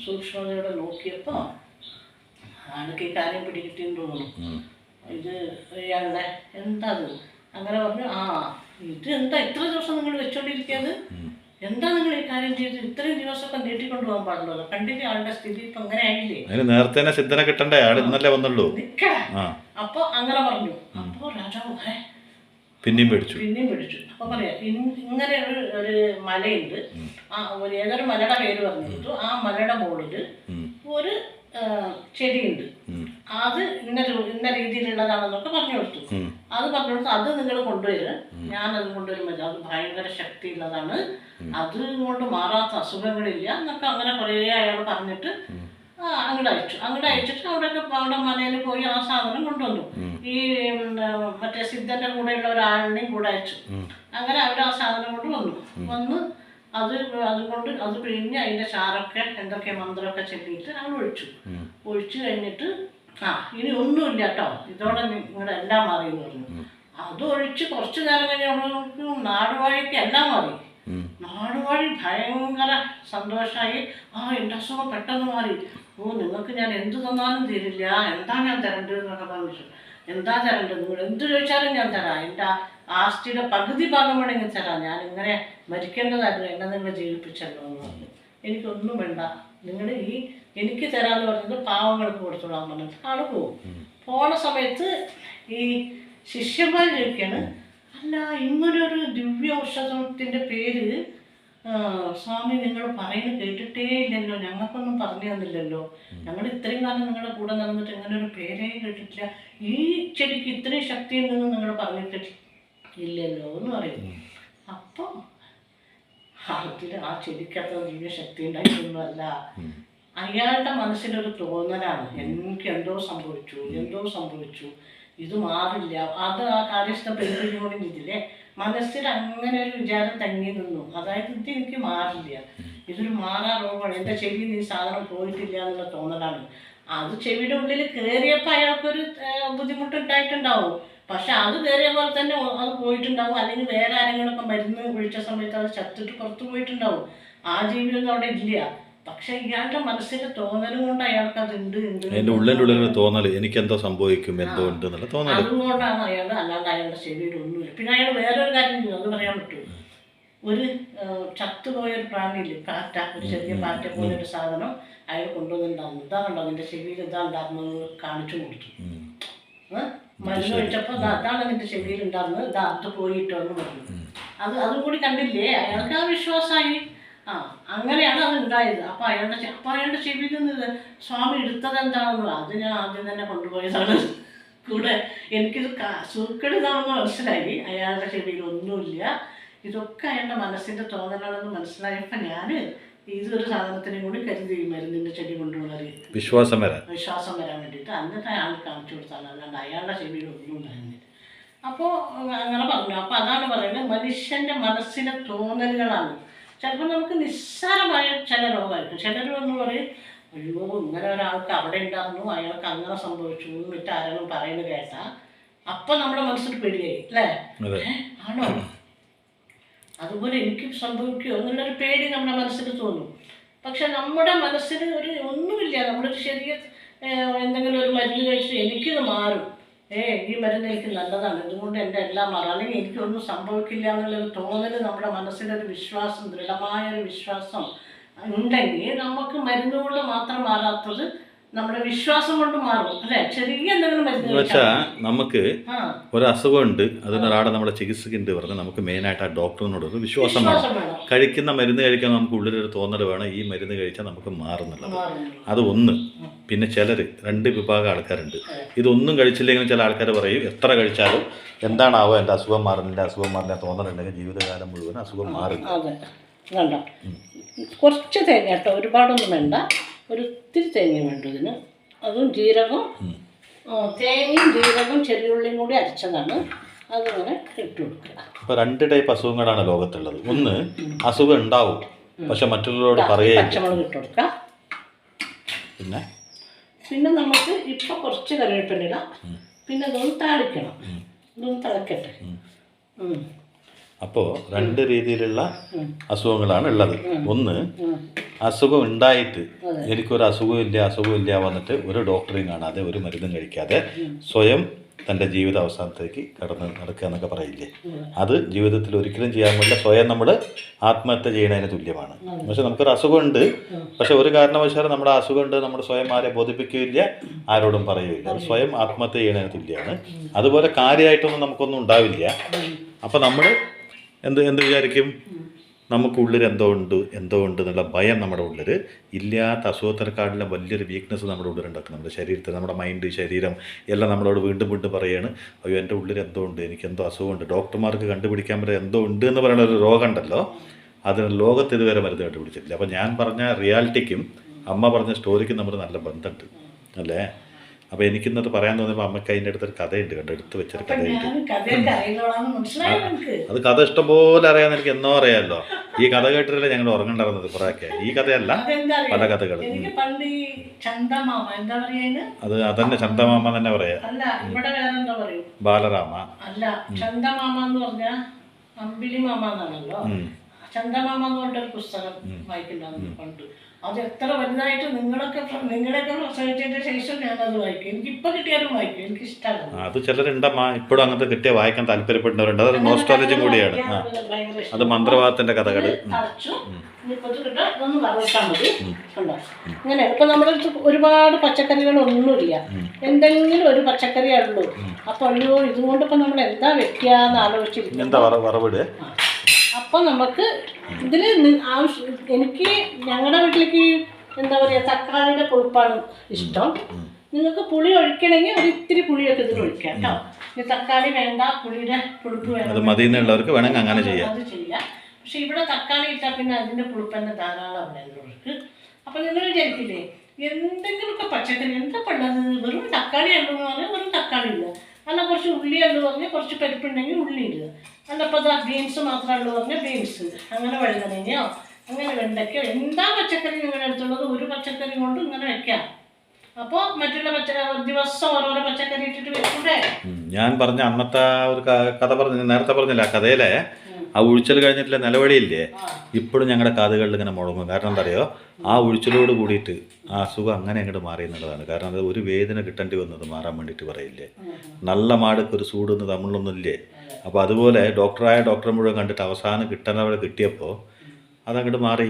സൂക്ഷ്മതയോടെ നോക്കിയപ്പോൾ ആൾക്ക് ഈ കാര്യം പിടികിട്ടിയെന്ന് തോന്നുന്നു. ഇത് ഇയാളുടെ എന്താ അത് അങ്ങനെ പറഞ്ഞു. ഇത് എന്താ ഇത്ര ദിവസം നിങ്ങൾ വെച്ചോണ്ടിരിക്കുന്നത്, എന്താ നിങ്ങൾ ഈ കാര്യം ചെയ്ത് ഇത്രയും ദിവസമൊക്കെ നീട്ടിക്കൊണ്ടു പോകാൻ പാടുള്ളൂ, കണ്ടില്ലേ ആളുടെ സ്ഥിതി ഇപ്പൊ അങ്ങനെ ആയില്ലേ, നേരത്തെ സിദ്ധനെ കിട്ടണ്ടേ, ആൾ ഇന്നല്ലേ വന്നുള്ളൂ. അപ്പൊ അങ്ങനെ പറഞ്ഞു. അപ്പൊ രാജാവ് പിന്നെയും പേടിച്ചു. അപ്പൊ പറയാ ഇങ്ങനെ ഒരു മലയുണ്ട്, ഏതൊരു മലയുടെ പേര് പറഞ്ഞു. ആ മലയുടെ മുകളില് ഒരു ചെടിയുണ്ട്, അത് ഇന്ന രീതിയിലുള്ളതാണെന്നൊക്കെ പറഞ്ഞു കൊടുത്തു. അത് പറഞ്ഞു കൊടുത്തു, അത് നിങ്ങൾ കൊണ്ടുവരിക, ഞാനത് കൊണ്ടുവരുമ്പോൾ അത് ഭയങ്കര ശക്തിയുള്ളതാണ്, അത് കൊണ്ട് മാറാത്ത അസുഖങ്ങളില്ല എന്നൊക്കെ അങ്ങനെ കുറേ അയാൾ പറഞ്ഞിട്ട് അങ്ങോട്ട് അയച്ചിട്ട് അവിടെ മനയിൽ പോയി ആ സാധനം കൊണ്ടുവന്നു. ഈ മറ്റേ സിദ്ധന്റെ കൂടെയുള്ള ഒരാളിനെയും കൂടെ അയച്ചു. അങ്ങനെ അവർ ആ സാധനം കൊണ്ട് വന്ന് അത് പിഴിഞ്ഞ് അതിന്റെ ചാറൊക്കെ എന്തൊക്കെ മന്ത്രമൊക്കെ ചെല്ലിയിട്ട് അവൾ ഒഴിച്ചു കഴിഞ്ഞിട്ട് ഇനി ഒന്നുമില്ല കേട്ടോ, ഇതോടെ നിങ്ങളുടെ എല്ലാം മാറി എന്ന് പറഞ്ഞു. അത് ഒഴിച്ച് കുറച്ചു നേരം കഴിഞ്ഞ നാടുവാഴിക്ക് എല്ലാം മാറി. നാടുവാഴി ഭയങ്കര സന്തോഷമായി. എൻ്റെ അസുഖം പെട്ടെന്ന് മാറി. നിങ്ങൾക്ക് ഞാൻ എന്ത് തന്നാലും തീരില്ല, എന്താ ഞാൻ തരേണ്ടത് എന്നൊക്കെ പറഞ്ഞു. എന്താ തരേണ്ടത്, നിങ്ങൾ എന്ത് ചോദിച്ചാലും ഞാൻ തരാം, എൻ്റെ ആസ്തിയുടെ പകുതി ഭാഗം വേണമെങ്കിൽ തരാം, ഞാൻ ഇങ്ങനെ മരിക്കേണ്ടതായിരുന്നു, എന്നെ നിങ്ങൾ ജീവിപ്പിച്ചല്ലോ എന്ന് പറഞ്ഞു. എനിക്കൊന്നും വേണ്ട, നിങ്ങൾ എനിക്ക് തരാമെന്ന് പറഞ്ഞത് പാവങ്ങൾക്ക് കൊടുത്തോളാൻ പറഞ്ഞിട്ട് ആള് പോകും. പോണ സമയത്ത് ഈ ശിഷ്യന്മാർ ചോദിക്കാണ്, അല്ല ഇങ്ങനൊരു ദിവ്യ ഔഷധത്തിൻ്റെ പേര് സ്വാമി നിങ്ങൾ പറയുന്നത് കേട്ടിട്ടേ ഇല്ലല്ലോ, ഞങ്ങൾക്കൊന്നും പറഞ്ഞു തന്നില്ലല്ലോ, ഞങ്ങൾ ഇത്രയും കാലം നിങ്ങളുടെ കൂടെ നടന്നിട്ട് ഇങ്ങനെ ഒരു പേരേ കേട്ടിട്ടില്ല, ഈ ചെടിക്ക് ഇത്രയും ശക്തി ഉണ്ടെന്ന് നിങ്ങൾ പറഞ്ഞിട്ട് ഇല്ലല്ലോ എന്ന് പറയും. അപ്പം അതിൽ ആ ചെടിക്കത്ര ദിവ്യശക്തി ഉണ്ടായിട്ടൊന്നുമല്ല, അയാളുടെ മനസ്സിലൊരു തോന്നലാണ്, എനിക്ക് എന്തോ സംഭവിച്ചു, ഇത് മാറില്ല. അത് ആ കാര്യസ്ഥ പെരുമാറി ഇതിലെ മനസ്സിൽ അങ്ങനെ ഒരു വിചാരം തങ്ങി നിന്നു. അതായത് ഇത് എനിക്ക് മാറില്ല, ഇതൊരു മാറാ രോഗമാണ്, എൻ്റെ ചെവിയിൽ ഈ സാധനം പോയിട്ടില്ല എന്നുള്ള തോന്നലാണ്. അത് ചെവിയുടെ ഉള്ളിൽ കയറിയപ്പോൾ അയാൾക്കൊരു ബുദ്ധിമുട്ടുണ്ടായിട്ടുണ്ടാവും. പക്ഷെ അത് കയറിയ പോലെ തന്നെ അത് പോയിട്ടുണ്ടാവും. അല്ലെങ്കിൽ വേറെ ആരെങ്കിലുമൊക്കെ മരുന്ന് ഒഴിച്ച സമയത്ത് അത് ചത്തിട്ട് പുറത്തു പോയിട്ടുണ്ടാവും. ആ ജീവിയൊന്നും അവിടെ ഇല്ല. പക്ഷെ ഇയാളുടെ മനസ്സിന്റെ തോന്നലും കൊണ്ട് അയാൾക്ക് അത് ഉണ്ട്. എന്റെ ഉള്ളിൽ തോന്നല് എനിക്ക് എന്തോ സംഭവിക്കും, എന്തോ ഉണ്ട് എന്നുള്ള തോന്നൽ. അതുകൊണ്ടാണ് അയാൾ, അല്ലാണ്ട് അയാളുടെ ശരീരം ഒന്നുമില്ല. പിന്നെ അയാൾ വേറൊരു കാര്യം ചെയ്തു, അത് പറയാൻ പറ്റുമോ, ഒരു ചത്തുപോയൊരു പ്രാണിയില്ലേ, പാറ്റ, ഒരു ചെറിയ പാറ്റ പോലെ ഒരു സാധനം അയാൾ കൊണ്ടുവന്നിട്ടുണ്ടായിരുന്നു. ഇതാണല്ലോ അതിന്റെ ശരീരം ഇതാ ഉണ്ടായിരുന്നത് കാണിച്ചു കൊടുത്തു. മരുന്ന് കഴിച്ചപ്പോൾ അതാണ് അതിന്റെ ശരീരം ഉണ്ടായിരുന്നത്, ഇതാ അത് പോയിട്ടോ എന്ന് പറഞ്ഞു. അതും കൂടി കണ്ടില്ലേ, അയാൾക്ക് ആ വിശ്വാസമായി. അങ്ങനെയാണ് അത് ഉണ്ടായത്. അപ്പോൾ അയാളുടെ ചെവിയിൽ നിന്ന് സ്വാമി എടുത്തത് എന്താണെന്ന് അത് ഞാൻ ആദ്യം തന്നെ കൊണ്ടുപോയതാണ്. കൂടെ എനിക്കിത് സൂക്കെടുതാണെന്ന് മനസ്സിലായി. അയാളുടെ ചെവിയിൽ ഒന്നുമില്ല, ഇതൊക്കെ അയാളുടെ മനസ്സിന്റെ തോന്നലാണെന്ന് മനസ്സിലായപ്പോൾ ഞാൻ ഇതൊരു സാധനത്തിനും കൂടി കരുതി മരുന്നിന്റെ ചെടി കൊണ്ടുപോകാൻ വിശ്വാസം വരാൻ വേണ്ടിയിട്ട് എന്നിട്ട് അയാൾ കാണിച്ചു കൊടുത്താണ്, അല്ലാണ്ട് അയാളുടെ ചെവിയിൽ ഒന്നും ഉണ്ടായിരുന്നില്ല. അപ്പോൾ അങ്ങനെ പറഞ്ഞു. അപ്പോൾ അതാണ് പറയുന്നത്, മനുഷ്യന്റെ മനസ്സിലെ തോന്നലുകളാണ്. ചിലപ്പോൾ നമുക്ക് നിസ്സാരമായ ചില രോഗമായിരിക്കും. ചിലർ എന്ന് പറയും, അയ്യോ ഇങ്ങനെ ഒരാൾക്ക് അവിടെ ഉണ്ടായിരുന്നു, അയാൾക്ക് അങ്ങനെ സംഭവിച്ചു എന്നിട്ട് ആരെങ്കിലും പറയുന്നത് കേട്ടാ അപ്പം നമ്മുടെ മനസ്സിൽ പേടിയായി അല്ലേ, ആണോ അതുപോലെ എനിക്ക് സംഭവിക്കുമോ എന്നുള്ളൊരു പേടി നമ്മുടെ മനസ്സിൽ തോന്നും. പക്ഷെ നമ്മുടെ മനസ്സിൽ ഒന്നുമില്ല, നമ്മളൊരു ശരീര എന്തെങ്കിലും ഒരു മരുന്ന് കഴിച്ചിട്ട് എനിക്കിത് മാറും, ഈ മരുന്ന് എനിക്ക് നല്ലതാണ്, ഇതുകൊണ്ട് എൻ്റെ എല്ലാം മാറും, അല്ലെങ്കിൽ എനിക്കൊന്നും സംഭവിക്കില്ല എന്നുള്ളൊരു തോന്നൽ നമ്മുടെ മനസ്സിലൊരു വിശ്വാസം, ദൃഢമായൊരു വിശ്വാസം ഉണ്ടെങ്കിൽ നമുക്ക് മരുന്നുകൊണ്ട് മാത്രം മാറാത്തത് നമ്മുടെ വിശ്വാസം കൊണ്ട് മാറും അല്ലേ. ചെറിയ എന്തെങ്കിലും മരുന്ന് വെച്ചാൽ നമുക്ക് ഒരു അസുഖമുണ്ട്, അതിനൊരാടെ നമ്മുടെ ചികിത്സക്കുണ്ട് പറഞ്ഞാൽ നമുക്ക് മെയിനായിട്ട് ആ ഡോക്ടറിനോട് ഒരു വിശ്വാസം വേണം. കഴിക്കുന്ന മരുന്ന് കഴിക്കാൻ നമുക്ക് ഉള്ളിലൊരു തോന്നൽ വേണം, ഈ മരുന്ന് കഴിച്ചാൽ നമുക്ക് മാറുന്നുള്ളത്. അത് ഒന്ന്. പിന്നെ ചിലർ രണ്ട് വിഭാഗം ആൾക്കാരുണ്ട്, ഇതൊന്നും കഴിച്ചില്ലെങ്കിലും ചില ആൾക്കാർ പറയും എത്ര കഴിച്ചാലും എന്താണാവോ എൻ്റെ അസുഖം മാറുന്നില്ല തോന്നലുണ്ടെങ്കിൽ ജീവിതകാലം മുഴുവൻ അസുഖം മാറില്ല. കുറച്ച് തേങ്ങ കേട്ടോ, ഒരുപാടൊന്നും വേണ്ട, ഒരു ഇത്തിരി തേങ്ങ വേണ്ട ഇതിന്. അതും തേങ്ങയും ജീരകവും ചെറിയുള്ളിയും കൂടി അരച്ചതാണ്, അതിങ്ങനെ ഇട്ട് കൊടുക്കുക. ഇപ്പോൾ രണ്ട് ടൈപ്പ് അസുഖങ്ങളാണ് ലോകത്തുള്ളത്. ഒന്ന് അസുഖം ഉണ്ടാവും പക്ഷെ മറ്റുള്ളവരോട് പറയുക, പച്ചമുളക് ഇട്ട് കൊടുക്കുക. പിന്നെ നമുക്ക് ഇപ്പോൾ കുറച്ച് കറിവേപ്പില ഇടാം. പിന്നെ ഇതൊന്ന് താളിക്കണം, ഇതൊന്ന് തിളക്കട്ടെ. അപ്പോൾ രണ്ട് രീതിയിലുള്ള അസുഖങ്ങളാണ് ഉള്ളത്. ഒന്ന്, അസുഖം ഉണ്ടായിട്ട് എനിക്കൊരു അസുഖമില്ല വന്നിട്ട് ഒരു ഡോക്ടറെയും കാണാതെ ഒരു മരുന്നും കഴിക്കാതെ സ്വയം തൻ്റെ ജീവിത അവസാനത്തേക്ക് കടന്ന് നടക്കുക എന്നൊക്കെ പറയില്ലേ, അത് ജീവിതത്തിൽ ഒരിക്കലും ചെയ്യാൻ പറ്റില്ല. സ്വയം നമ്മൾ ആത്മഹത്യ ചെയ്യുന്നതിന് തുല്യമാണ്. പക്ഷെ നമുക്കൊരു അസുഖമുണ്ട്, പക്ഷെ ഒരു കാരണവശാലും നമ്മുടെ അസുഖമുണ്ട് നമ്മൾ സ്വയം ആരെ ബോധിപ്പിക്കുകയില്ല, ആരോടും പറയുകയില്ല. അത് സ്വയം ആത്മഹത്യ ചെയ്യുന്നതിന് തുല്യമാണ്. അതുപോലെ കാര്യമായിട്ടൊന്നും നമുക്കൊന്നും ഉണ്ടാവില്ല. അപ്പോൾ നമ്മൾ എന്ത് വിചാരിക്കും, നമുക്കുള്ളിൽ എന്തോ ഉണ്ട് എന്നുള്ള ഭയം നമ്മുടെ ഉള്ളിൽ, ഇല്ലാത്ത അസുഖത്തിനെക്കാട്ടിലും വലിയൊരു വീക്ക്നെസ് നമ്മുടെ ഉള്ളിലുണ്ടാക്കും. നമ്മുടെ ശരീരത്തിൽ, നമ്മുടെ മൈൻഡ്, ശരീരം എല്ലാം നമ്മളോട് വീണ്ടും പറയുകയാണ്, അയ്യോ എൻ്റെ ഉള്ളിൽ എന്തോ ഉണ്ട്, എനിക്ക് എന്തോ അസുഖമുണ്ട്. ഡോക്ടർമാർക്ക് കണ്ടുപിടിക്കാൻ പറ്റുന്ന എന്തോ ഉണ്ട് എന്ന് പറയുന്ന ഒരു രോഗം ഉണ്ടല്ലോ, അതിന് ലോകത്ത് ഇതുവരെ മരുന്ന് കണ്ടുപിടിച്ചിട്ടില്ല. അപ്പോൾ ഞാൻ പറഞ്ഞ റിയാലിറ്റിക്കും അമ്മ പറഞ്ഞ സ്റ്റോറിക്കും നമ്മൾ നല്ല ബന്ധമുണ്ട് അല്ലേ. അപ്പോൾ എനിക്കിന്നത് പറയാൻ തോന്നിയപ്പോൾ അമ്മയ്ക്ക് അതിൻ്റെ അടുത്തൊരു കഥയുണ്ട്, എടുത്ത് വെച്ചൊരു കഥയുണ്ട്. അത് കഥ ഇഷ്ടംപോലെ അറിയാമെന്ന് എനിക്ക് എന്നോ അറിയാമല്ലോ. ഈ കഥ കേട്ടിട്ടല്ലേ ഞങ്ങൾ ഉറങ്ങണ്ടായിരുന്നത് കുറേയൊക്കെ. ഈ കഥയല്ല, പല കഥകൾ. അത് അതന്നെ ചന്ദമാമ തന്നെ പറയാ, ബാലരാമ അല്ല. ചന്ദമാമ എന്ന് പറഞ്ഞാൽ അമ്പിളി മാമ എന്നാണല്ലോ. ചന്ദമാമ എന്ന് പറഞ്ഞൊരു പുസ്തകം വായിക്കുന്നുണ്ടായിരുന്നു പണ്ട്. അത് എത്ര വലുതായിട്ട് നിങ്ങളൊക്കെ പ്രസവിച്ചതിന്റെ ശേഷം ഞാനത് വായിക്കും. എനിക്കിപ്പോൾ കിട്ടിയാലും വായിക്കും, എനിക്ക് ഇഷ്ടമാണ്. അത് ചിലരുണ്ടമ്മ ഇപ്പോഴും അങ്ങനത്തെ കിട്ടിയ വായിക്കാൻ താല്പര്യപ്പെടുന്നവരുണ്ട്. അതൊരു നോസ്റ്റാലജി കൂടിയാണ്. അത് മന്ത്രവാദത്തിന്റെ കഥകൾ. അങ്ങനെ ഇപ്പൊ നമ്മുടെ അടുത്ത് ഒരുപാട് പച്ചക്കറികളൊന്നുമില്ല, എന്തെങ്കിലും ഒരു പച്ചക്കറിയേ ഉള്ളൂ. അപ്പൊ അയ്യോ ഇതുകൊണ്ട് ഇപ്പൊ നമ്മൾ എന്താ വെക്കാന്ന് ആലോചിച്ചിരിക്കും. എന്താ വറവിട്. അപ്പം നമുക്ക് ഇതിൽ എനിക്ക് ഞങ്ങളുടെ വീട്ടിലേക്ക് എന്താ പറയുക, തക്കാളിയുടെ പുളിപ്പാണ് ഇഷ്ടം. നിങ്ങൾക്ക് പുളി ഒഴിക്കണമെങ്കിൽ ഒരു ഇത്തിരി പുളിയൊക്കെ ഇതിൽ ഒഴിക്കാം കേട്ടോ. ഇനി തക്കാളി വേണ്ട, പുളിയുടെ പുളിപ്പ് വേണം, അത് മതിയെന്നുള്ളവർക്ക് വേണമെങ്കിൽ അങ്ങനെ ചെയ്യാം. അത് ചെയ്യാം. പക്ഷെ ഇവിടെ തക്കാളി ഇട്ടാൽ പിന്നെ അതിൻ്റെ പുളിപ്പ് തന്നെ ധാരാളം വേണ്ടവർക്ക്. അപ്പം നിങ്ങൾ വിചാരിക്കില്ലേ എന്തെങ്കിലുമൊക്കെ പച്ചക്കറി എന്താ ഉള്ളത്, വെറും തക്കാളി ഉള്ളൂ പറഞ്ഞാൽ വെറും തക്കാളി ഇല്ല, അല്ല കുറച്ച് ഉള്ളി ഉള്ളു പറഞ്ഞാൽ കുറച്ച് പരിപ്പുണ്ടെങ്കിൽ ഉള്ളി ഇടുക, അല്ല അപ്പോൾ അത് ബീൻസ് മാത്രമേ ഉള്ളൂ പറഞ്ഞാൽ ബീൻസ്, അങ്ങനെ വഴുതനങ്ങയോ അങ്ങനെ വെണ്ടയ്ക്കോ എന്താ പച്ചക്കറി നിങ്ങളുടെ അടുത്തുള്ളത് ഒരു പച്ചക്കറി കൊണ്ട് ഇങ്ങനെ വെക്കാം. അപ്പോൾ മറ്റുള്ള ദിവസം ഓരോരോ പച്ചക്കറി ഇട്ടിട്ട് വെക്കൂടെ. ഞാൻ പറഞ്ഞ അന്നത്തെ ഒരു കഥ നേരത്തെ പറഞ്ഞില്ല, ആ കഥയിലെ ആ ഉഴിച്ചൽ കഴിഞ്ഞിട്ടുള്ള നിലവിളിയില്ലേ, ഇപ്പോഴും ഞങ്ങളുടെ കാതുകളിൽ ഇങ്ങനെ മുടങ്ങും. കാരണം എന്താ അറിയോ, ആ ഉഴിച്ചലോട് കൂടിയിട്ട് ആ അസുഖം അങ്ങനെ അങ്ങോട്ട് മാറി എന്നുള്ളതാണ്. കാരണം അത് ഒരു വേദന കിട്ടേണ്ടി വന്നത് മാറാൻ വേണ്ടിയിട്ട് പറയില്ലേ, നല്ല മാടൊക്കെ ഒരു സൂടൊന്ന് തമിഴിലൊന്നുമില്ലേ. അപ്പോൾ അതുപോലെ ഡോക്ടർ മുഴുവൻ കണ്ടിട്ട് അവസാനം കിട്ടാനവിടെ കിട്ടിയപ്പോൾ അതങ്ങോട്ട് മാറി.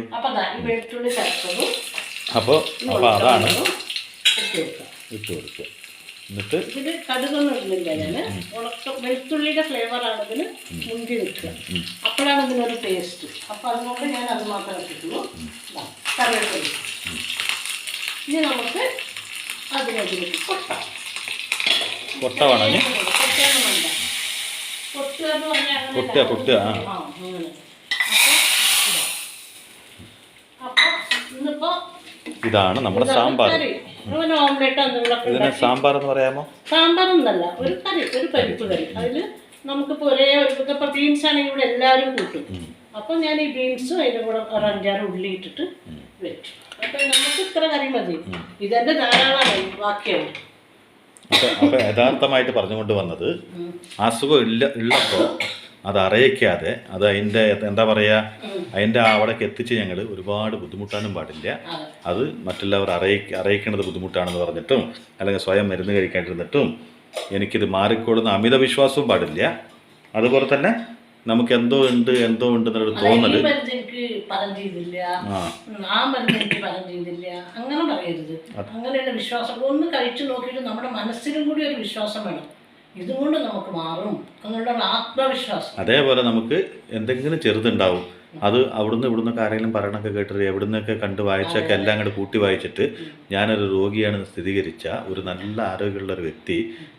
അപ്പോൾ അതാണ് ഇട്ട് കൊടുക്കുക. എന്നിട്ട് ഇതിൽ കടുകൊന്നും ഇടുന്നില്ല ഞാൻ, വെളുത്തുള്ളിയുടെ ഫ്ലേവറാണ് ഇതിന് മുന്തി നിൽക്കുക. അപ്പോഴാണ് ഇതിനൊരു ടേസ്റ്റ്. അപ്പോൾ അതുകൊണ്ട് ഞാൻ അത് മാത്രം ഇട്ടിട്ടുള്ളൂ. കറിവേപ്പില. ഇനി നമുക്ക് അതിലേക്ക് കൊട്ടാം. കൊട്ട വേണം. കൊട്ടുക. ഇതാണ് നമ്മുടെ സാമ്പാർ. ഇതിന് സാമ്പാർ എന്ന് പറയാമോ? സാമ്പാറൊന്നല്ല, ഒരു കറി, ഒരു പരിപ്പ് കറി. അതിൽ നമുക്കിപ്പോൾ ഒരേ ഇപ്പൊ ബീൻസ് ആണെങ്കിൽ ഇവിടെ എല്ലാവരും കൂട്ടും. അപ്പൊ ഞാൻ ഈ ബീൻസും അതിൻ്റെ കൂടെ ഒരു 5-6 ഉള്ളി ഇട്ടിട്ട് വെച്ചു. അപ്പൊ നമുക്ക് ഇത്ര കറി മതി, ഇതെന്റെ ധാരാളമായി ബാക്കിയാവും. അപ്പൊ യഥാർത്ഥമായിട്ട് പറഞ്ഞുകൊണ്ട് വന്നത്, അസുഖം ഉള്ളപ്പോൾ അത് അറിയിക്കാതെ അത് അതിൻ്റെ എന്താ പറയുക, അതിൻ്റെ അവിടേക്ക് എത്തിച്ച് ഞങ്ങൾ ഒരുപാട് ബുദ്ധിമുട്ടാനും പാടില്ല. അത് മറ്റുള്ളവർ അറിയിക്കേണ്ടത് ബുദ്ധിമുട്ടാണെന്ന് പറഞ്ഞിട്ടും അല്ലെങ്കിൽ സ്വയം മരുന്ന് കഴിക്കാണ്ടിരുന്നിട്ടും എനിക്കിത് മാറിക്കൊള്ളുന്ന അമിത വിശ്വാസവും പാടില്ല. അതുപോലെ തന്നെ നമുക്ക് എന്തോ ഉണ്ട് എന്നൊരു തോന്നല്, അങ്ങനെ പറയരുത്. അങ്ങനെയുള്ള വിശ്വാസം ഒന്ന് കഴിച്ചു നോക്കിയിട്ട് നമ്മുടെ മനസ്സിനും കൂടി ഒരു വിശ്വാസം വേണം, ഇതുകൊണ്ട് നമുക്ക് മാറും എന്നുള്ള ആത്മവിശ്വാസം. അതേപോലെ നമുക്ക് എന്തെങ്കിലും ചെറുതുണ്ടാവും, അത് ഇവിടുന്ന് ആരെങ്കിലും പറയണൊക്കെ കേട്ടിട്ട് എവിടുന്നൊക്കെ കണ്ട് വായിച്ചൊക്കെ എല്ലാം അങ്ങോട്ട് കൂട്ടി വായിച്ചിട്ട് ഞാനൊരു രോഗിയാണെന്ന് സ്ഥിരീകരിച്ച ഒരു നല്ല ആരോഗ്യമുള്ള ഒരു വ്യക്തി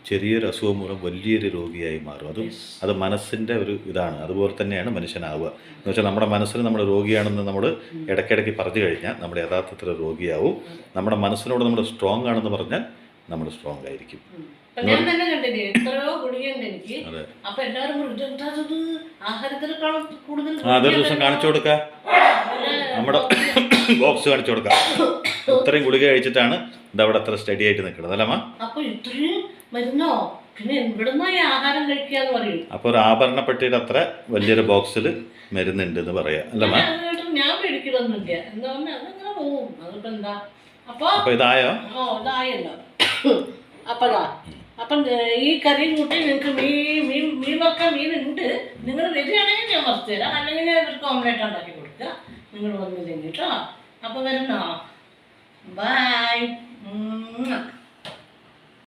ചെറിയൊരു അസുഖം മൂലം വലിയൊരു രോഗിയായി മാറും. അത് മനസ്സിൻ്റെ ഒരു ഇതാണ്. അതുപോലെ തന്നെയാണ് മനുഷ്യനാവുക എന്ന് വെച്ചാൽ നമ്മുടെ മനസ്സിന് നമ്മൾ രോഗിയാണെന്ന് നമ്മൾ ഇടയ്ക്കിടയ്ക്ക് പറഞ്ഞു കഴിഞ്ഞാൽ നമ്മൾ യഥാർത്ഥത്തിൽ രോഗിയാവും. നമ്മുടെ മനസ്സിനോട് നമ്മൾ സ്ട്രോങ് ആണെന്ന് പറഞ്ഞാൽ നമ്മൾ സ്ട്രോങ് ആയിരിക്കും. ഞാൻ തന്നെ കണ്ടില്ലേ എത്രയോ ഗുളികയുണ്ട് എനിക്ക്. അപ്പൊ എല്ലാവരും ആഹാരത്തിനേക്കാളും കൂടുതൽ അതൊരു ദിവസം കാണിച്ചു കൊടുക്കുക, നമ്മുടെ ബോക്സ് കാണിച്ചു കൊടുക്കുക. ഇത്രയും ഗുളിക കഴിച്ചിട്ടാണ് ഇതവിടെ അത്ര സ്റ്റഡി ആയിട്ട് നിൽക്കുന്നത് അല്ലമ്മ. അപ്പൊ ഇത്രയും മരുന്നോ പിന്നെ ഇവിടുന്ന് ഈ ആഹാരം കഴിക്കാന്ന് പറയും. അപ്പോൾ ഒരു ആഭരണപ്പെട്ടിയുടെ അത്ര വലിയൊരു ബോക്സിൽ മരുന്നുണ്ട് എന്ന് പറയാം അല്ലേ മാം? ഞാൻ പേടിക്കലൊന്നുമില്ല. എന്താ പറഞ്ഞാൽ അതങ്ങനെ പോവും. അതിപ്പോ എന്താ അപ്പൊ ഇതായോ? ഇതായല്ലോ. അപ്പം ഈ കറിയും കൂട്ടി നിങ്ങൾക്ക് മീൻ വെക്കാൻ മീനുണ്ട്. നിങ്ങൾ വരികയാണെങ്കിൽ ഞാൻ വറുത്ത് തരാം. അല്ലെങ്കിൽ ഞാൻ ഇവർക്ക് ഓംലേറ്റ് ഉണ്ടാക്കി കൊടുക്കുക. നിങ്ങൾ വന്നില്ലെങ്കിൽ കേട്ടോ. അപ്പം വരുന്നോ?